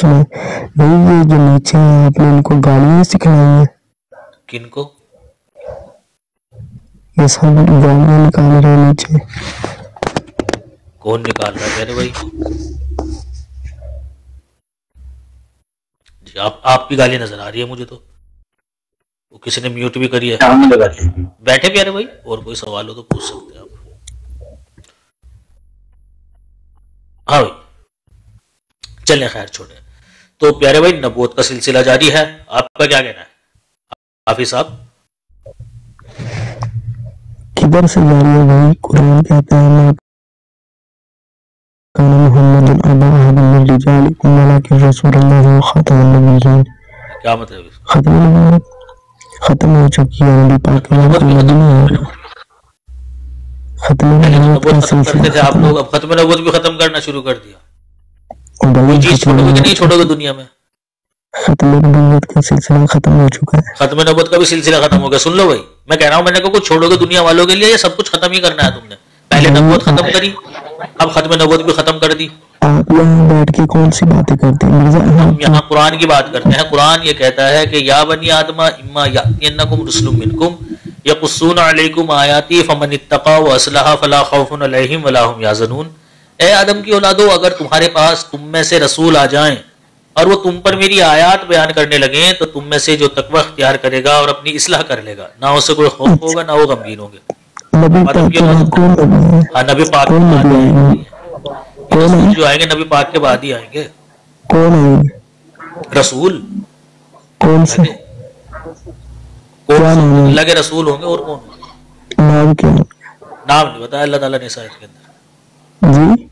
سنائیں بھائی یہ جو نیچے ہیں آپ نے ان کو گالیاں سکھلائی ہیں؟ کن کو؟ یہ سب گالیاں نکال رہے ہیں نیچے. کون نکال رہا ہے پیارے بھائی؟ جی آپ کی گالی نظر آ رہی ہے مجھے تو. وہ کسی نے میوٹ بھی کری ہے. بیٹھے پیارے بھائی، اور کوئی سوال ہو تو پوچھ سکتے ہیں آپ. ہاں بھائی چلیں خیر چھوڑیں. تو پیارے بھائی نبوت کا سلسلہ جاری ہے، آپ کا کیا کہنا ہے حافظ صاحب؟ کدھر سے جاری ہے بھائی؟ قرآن کہتا ہے نا کان محمد ابا احد من رجالکم ولکن رسول اللہ و خاتم النبیین. کیا مطلب ہے؟ ختم نبوت ختم ہو چکی ہے، نبی پاک کا نبی نہیں ہے. ختم نبوت کا ختم کرتے سلسلہ تھے آپ لوگ، اب ختم نبوت بھی ختم کرنا شروع کر دیا. بھائی کوئی چیز چھوڑو گے کہ نہیں چھوڑو گے دنیا میں؟ ختم نبوت کا سلسلہ ختم ہو چکا ہے. ختم نبوت کا بھی سلسلہ ختم ہو گیا. سن لو بھائی میں کہہ رہا ہوں، میں نے کہا کچھ چھوڑو گے دنیا والوں کے لیے، یہ سب کچھ ختم ہی کرنا ہے تم نے. پہلے نبوت ختم کری، اب ختم نبوت بھی ختم کر دی. آپ یہاں بیٹھ کے کون سی باتیں کرتے ہیں مرزا؟ ہم یہاں قرآن کی بات کرتے ہیں. قرآن یہ کہتا ہے کہ یا بنی آدم اما یأتینکم رسل منکم یقصون علیکم آیاتی فمن اتقی واصلح فلا خوف علیہم ولا هم یحزنون. اے آدم کی اولادو، اگر تمہارے پاس تم میں سے رسول آ جائیں اور وہ تم پر میری آیات بیان کرنے لگیں تو تم میں سے جو تقوی اختیار کرے گا اور اپنی اصلاح کر لے گا، نہ اسے کوئی خوف ہوگا نہ وہ غمگین ہوں گے. ہاں نبی پاک رسول جو آئیں گے نبی پاک کے بعد ہی آئیں گے. کون ہے رسول؟ کون سے؟ اللہ کے رسول ہوں گے. اور کون ہوں گے؟ نام کیا؟ نام نہیں بتایا اللہ تعالیٰ نے اس آیت کے اندر. جی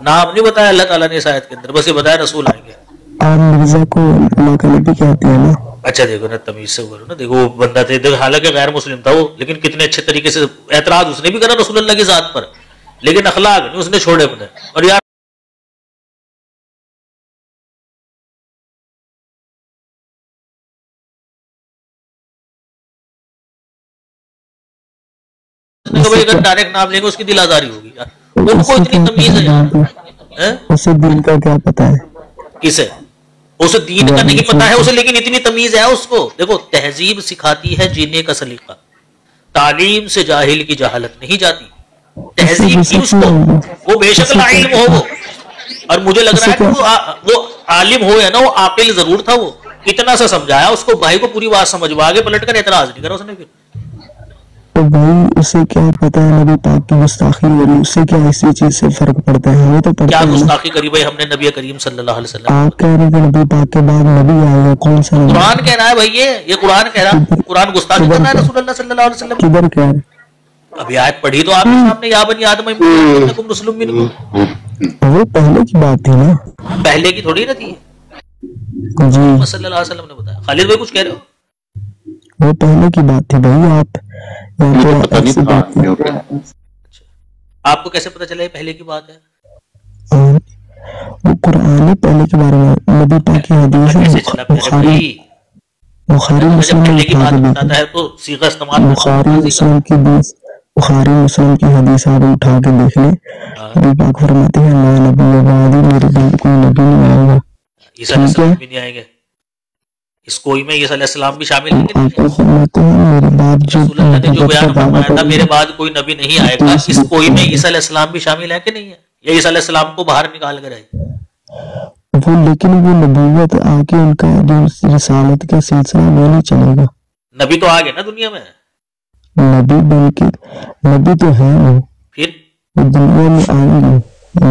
نام نہیں بتایا اللہ تعالیٰ نے اس آیت کے اندر، بس یہ بتایا رسول آئیں گے. آپ مرزا کو اللہ کا نبی کہتے ہیں نا؟ اچھا دیکھو نا تمیز سے بولو نا. دیکھو وہ بندہ تھے، دیکھو حالانکہ غیر مسلم تھا وہ، لیکن کتنے اچھے طریقے سے اعتراض اس نے بھی کرا رسول اللہ کی ذات پر، لیکن اخلاق نہیں اس نے چھوڑے اپنے. اور یار اگر ڈائریکٹ نام لیں گے اس کی دل آزاری ہوگی. ان کو اتنی تمیز ہے یار. اسے دین کا کیا پتا ہے؟ کسے؟ اسے دین کا نہیں پتا ہے اسے، لیکن اتنی تمیز ہے اس کو. دیکھو تہذیب سکھاتی ہے جینے کا سلیقہ، تعلیم سے جاہل کی جہالت نہیں جاتی. تہذیب کی اس کو، وہ بے شک لا علم ہو وہ، اور مجھے لگ رہا ہے کہ وہ عالم ہو یا نا وہ عاقل ضرور تھا. وہ اتنا سا سمجھایا اس کو، بھائی کو پوری بات سمجھوا آگے پلٹ کر اعتراض نہیں کرا اس نے. پھر تو بھائی اسے کیا پتا ہے نبی پاک کی گستاخی ہو رہی، اس سے کیا اسی چیز سے فرق پڑتا ہے؟ ہمیں تو پڑتا کیا ہے. گستاخی کری بھائی ہم نے نبی کریم صلی اللہ علیہ وسلم؟ آپ کہہ رہے کہ نبی پاک کے بعد نبی آئے گا، کون سا نبی؟ قرآن کہہ رہا ہے بھائی، یہ قرآن کہہ رہا ہے. قرآن گستاخی کر رہا ہے رسول اللہ صلی اللہ علیہ وسلم. کدھر کہہ رہے؟ ابھی آیت پڑھی تو آپ کے سامنے، یا بنی آدم انکم رسل منکم. وہ پہلے کی بات تھی نا، پہلے کی تھوڑی نہ تھی. جی صلی اللہ علیہ وسلم نے بتایا. خالد بھائی کچھ کہہ رہے ہو؟ وہ پہلے کی بات تھی بھائی. آپ ایسی بات تھی. آپ کو کیسے پتا چلا یہ پہلے کی بات ہے؟ وہ قرآن پہلے کے بارے میں، نبی پاک کی حدیث ہے. بخاری مسلم کی حدیث، بخاری مسلم کی حدیث آپ اٹھا کے دیکھ لیں. نبی پاک فرماتے ہیں لا نبی بعدی، میرے بعد کوئی نبی نہیں آئے گا. عیسیٰ علیہ السلام بھی نہیں آئیں گے. اس کوئی میں عیسیٰ علیہ السلام بھی شامل ہیں. آپ کو فرماتے ہیں میرے بعد رسول اللہ نے جو بیان فرمایا تھا میرے بعد کوئی نبی نہیں آئے گا، اس کوئی میں عیسیٰ علیہ السلام بھی شامل ہے کہ نہیں ہے؟ یا عیسیٰ علیہ السلام کو باہر نکال کر آئے وہ، لیکن وہ نبوت آ کے ان کا جو رسالت کا سلسلہ وہ نہیں چلے گا. نبی تو آ گئے نا دنیا میں. نبی بن کے نبی تو ہے وہ، پھر وہ دنیا میں آئیں گے،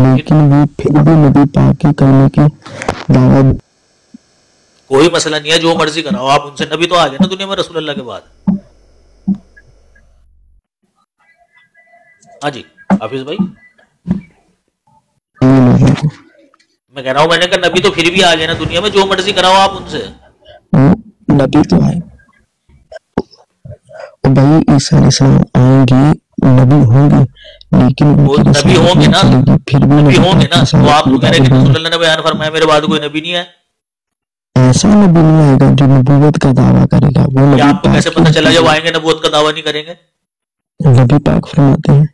لیکن وہ پھر بھی نبی پاک کے کلمے کی دعوت. کوئی مسئلہ نہیں ہے، جو مرضی کراؤ آپ ان سے. نبی تو آ گئے نا دنیا میں رسول اللہ کے بعد. ہاں جی حافظ بھائی میں کہہ رہا ہوں، میں نے کہا نبی تو پھر بھی آ گئے نا دنیا میں، جو مرضی کراؤ آپ ان سے. نبی تو آئے بھائی، عیسیٰ علیہ السلام آئیں گے، نبی ہوں گے، لیکن نبی ہوں گے نا، نبی ہوں گے نا. تو آپ تو کہہ رہے کہ رسول اللہ نے بیان فرمایا میرے بعد کوئی نبی نہیں ہے. ایسا نبی نہیں آئے گا جو نبوت کا دعویٰ کرے گا. وہ آپ کو کیسے پتا چلا جب آئیں گے نبوت کا دعویٰ نہیں کریں گے؟ نبی پاک فرماتے ہیں.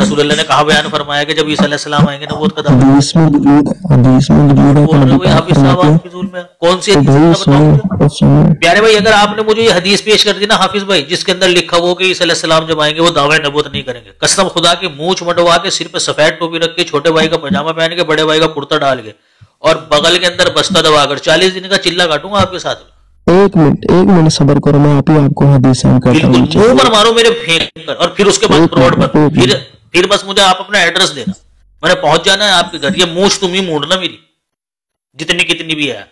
رسول اللہ نے کہا بیان فرمایا کہ جب عیسیٰ علیہ السلام آئیں گے نبوت کا دعویٰ حدیث میں موجود ہے بول رہے ہو بھائی حافظ صاحب آپ فضول میں کون سی حدیث بتاؤں پیارے بھائی؟ اگر آپ نے مجھے یہ حدیث پیش کر دی نا حافظ بھائی جس کے اندر لکھا ہو کہ عیسیٰ علیہ السلام جب آئیں گے وہ دعوی نبوت نہیں کریں گے، قسم خدا کے مونچھ منڈوا کے سر پہ سفید ٹوپی رکھ کے چھوٹے بھائی کا پاجامہ پہن کے بڑے بھائی کا کرتا ڈال کے اور بغل کے اندر بستہ دبا کر 40 دن کا چلہ کاٹوں گا آپ کے ساتھ. ایک منٹ صبر کرو، میں آپ کو حدیث سینڈ کرتا ہوں. بالکل منہ پر مارو میرے پھینک کر اور پھر اس کے بعد فراڈ پر پھر بس مجھے آپ اپنا ایڈریس دینا، میں نے پہنچ جانا ہے آپ کے گھر. یہ مونچھ تم ہی مونڈنا میری جتنی کتنی بھی ہے.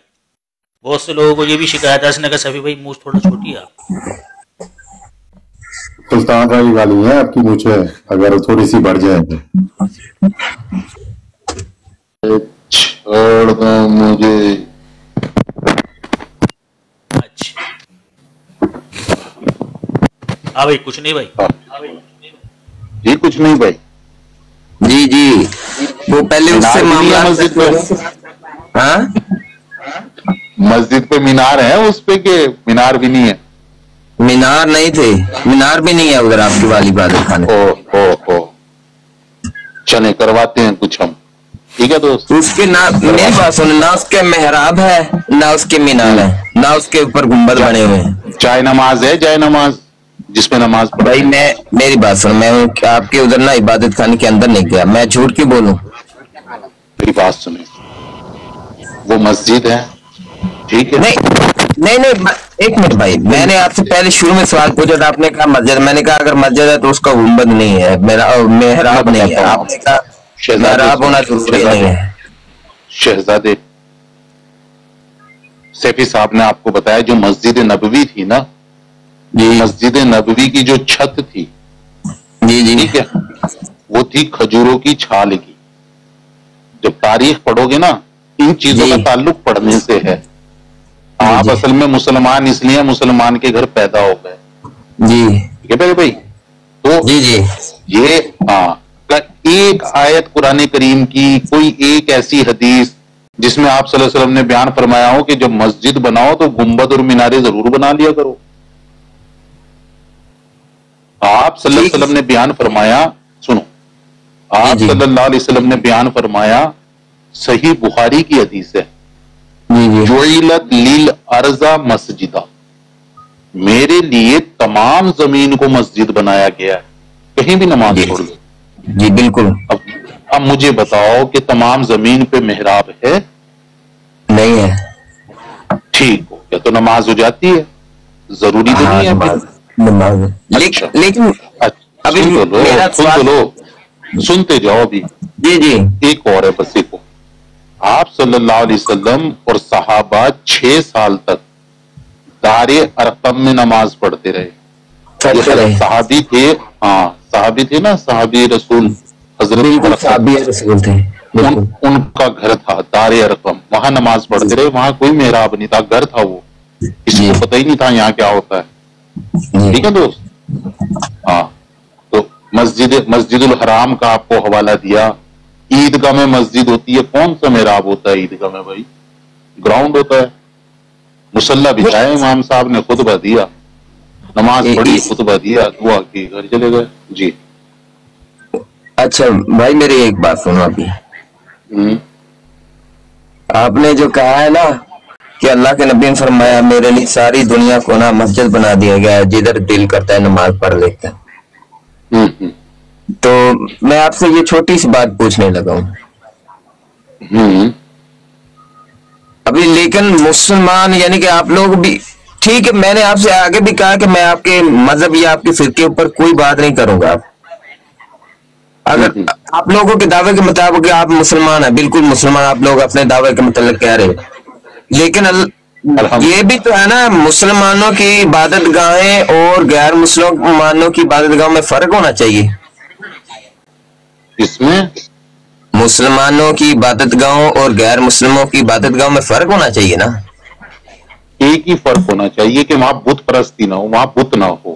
بہت سے لوگوں کو یہ بھی شکایت ہے، اس نے کہا سفی بھائی مونچھ تھوڑا چھوٹی ہے. سلطان والی والی ہے آپ کی مونچھ اگر تھوڑی سی بڑھ جائے تو چھوڑ دو مجھے. اچھا ہاں بھائی کچھ نہیں بھائی. جی کچھ نہیں بھائی. جی وہ پہلے اس سے معاملہ مسجد پہ ہاں مسجد پہ مینار ہے اس پہ کہ مینار بھی نہیں ہے؟ مینار نہیں تھے، مینار بھی نہیں ہے ادھر آپ کی والی عبادت خانے. او چلے کرواتے ہیں کچھ ہم، ٹھیک ہے دوست. اس کے نہ میری بات سن، نہ اس کے محراب ہے نہ اس کے مینار ہے نہ اس کے اوپر گنبد بنے ہوئے ہیں. جائے نماز ہے، جائے نماز جس میں نماز پڑھ. بھائی میری بات سن، میں آپ کے ادھر نہ عبادت خانے کے اندر نہیں گیا، میں جھوٹ کیوں بولوں؟ میری بات سنیں، وہ مسجد ہے ٹھیک ہے. نہیں ایک منٹ بھائی، میں نے آپ سے پہلے شروع میں سوال پوچھا تھا، آپ نے کہا مسجد، میں نے کہا اگر مسجد ہے تو اس کا گنبد نہیں ہے، محراب نہیں ہے. آپ نے کہا محراب ہونا ضروری نہیں ہے. شہزادے سیفی صاحب نے آپ کو بتایا جو مسجد نبوی تھی نا، مسجد نبوی کی جو چھت تھی جی ٹھیک ہے، وہ تھی کھجوروں کی چھال کی. جب تاریخ پڑھو گے نا ان چیزوں کا تعلق پڑھنے سے ہے. آپ اصل میں مسلمان اس لیے مسلمان کے گھر پیدا ہو گئے. جی ٹھیک ہے بھائی. تو جی یہ ایک آیت قرآن کریم کی، کوئی ایک ایسی حدیث جس میں آپ صلی اللہ علیہ وسلم نے بیان فرمایا ہو کہ جب مسجد بناؤ تو گنبد اور مینارے ضرور بنا لیا کرو. آپ صلی اللہ علیہ وسلم نے بیان فرمایا، سنو، آپ صلی اللہ علیہ وسلم نے بیان فرمایا، صحیح بخاری کی حدیث ہے، جعلت للارض مسجدہ، میرے لیے تمام زمین کو مسجد بنایا گیا ہے، کہیں بھی نماز پڑھ لو. جی بالکل. اب مجھے بتاؤ کہ تمام زمین پہ محراب ہے؟ نہیں ہے. ٹھیک ہو گیا، تو نماز ہو جاتی ہے، ضروری تو نہیں ہے. لیکن سنتے جاؤ ابھی. جی ایک اور ہے بس، ایک آپ صلی اللہ علیہ وسلم اور صحابہ 6 سال تک دار ارقم میں نماز پڑھتے رہے. صحابی تھے، ہاں صحابی تھے نا، صحابی رسول حضرت رسول تھے، ان کا گھر تھا دار ارقم، وہاں نماز پڑھتے رہے. وہاں کوئی محراب نہیں تھا، گھر تھا وہ، کسی کو پتہ ہی نہیں تھا یہاں کیا ہوتا ہے. ٹھیک ہے دوست. ہاں تو مسجد الحرام کا آپ کو حوالہ دیا. عیدگاہ میں مسجد ہوتی ہے، کون سا محراب ہوتا ہے عیدگاہ میں بھائی؟ گراؤنڈ ہوتا ہے. مصلی بچھائے، امام صاحب نے خطبہ دیا، نماز پڑھی، خطبہ دیا، دعا کی، گھر چلے گئے. جی اچھا بھائی میری ایک بات سنو. ابھی آپ نے جو کہا ہے نا کہ اللہ کے نبی نے فرمایا میرے لیے ساری دنیا کو نا مسجد بنا دیا گیا ہے، جدھر دل کرتا ہے نماز پڑھ لیتا ہے. تو میں آپ سے یہ چھوٹی سی بات پوچھنے لگا ہوں ابھی، لیکن مسلمان یعنی کہ آپ لوگ بھی ٹھیک ہے، میں نے آپ سے آگے بھی کہا کہ میں آپ کے مذہب یا آپ کے فرقے اوپر کوئی بات نہیں کروں گا. اگر آپ لوگوں کے دعوے کے مطابق آپ مسلمان ہیں، بالکل مسلمان آپ لوگ اپنے دعوے کے متعلق کہہ رہے ہیں، لیکن یہ بھی تو ہے نا مسلمانوں کی عبادت گاہیں اور غیر مسلمانوں کی عبادت گاہوں میں فرق ہونا چاہیے. اس میں مسلمانوں کی عبادت گاہوں اور غیر مسلموں کی عبادت گاہوں میں فرق ہونا چاہیے نا. ایک ہی فرق ہونا چاہیے کہ وہاں بت پرستی نہ ہو، وہاں بت نہ ہو.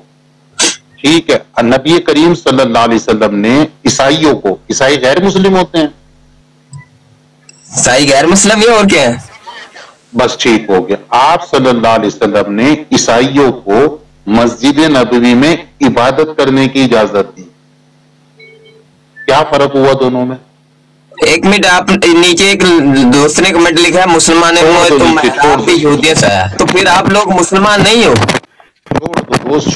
ٹھیک ہے. نبی کریم صلی اللہ علیہ وسلم نے عیسائیوں کو، عیسائی غیر مسلم ہوتے ہیں، عیسائی غیر مسلم یہ اور کیا ہے؟ بس ٹھیک ہو گیا. آپ صلی اللہ علیہ وسلم نے عیسائیوں کو مسجد نبوی میں عبادت کرنے کی اجازت دی. کیا فرق ہوا دونوں میں؟ ایک منٹ، آپ نیچے ایک دوست نے کمنٹ لکھا ہے مسلمان بھی یہودیت سے آیا، تو پھر آپ لوگ مسلمان نہیں ہو؟ چھوڑ دو دوست،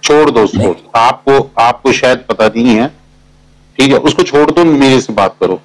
چھوڑ دو اس کو، آپ کو شاید پتہ نہیں ہے، ٹھیک ہے، اس کو چھوڑ دو، میرے سے بات کرو.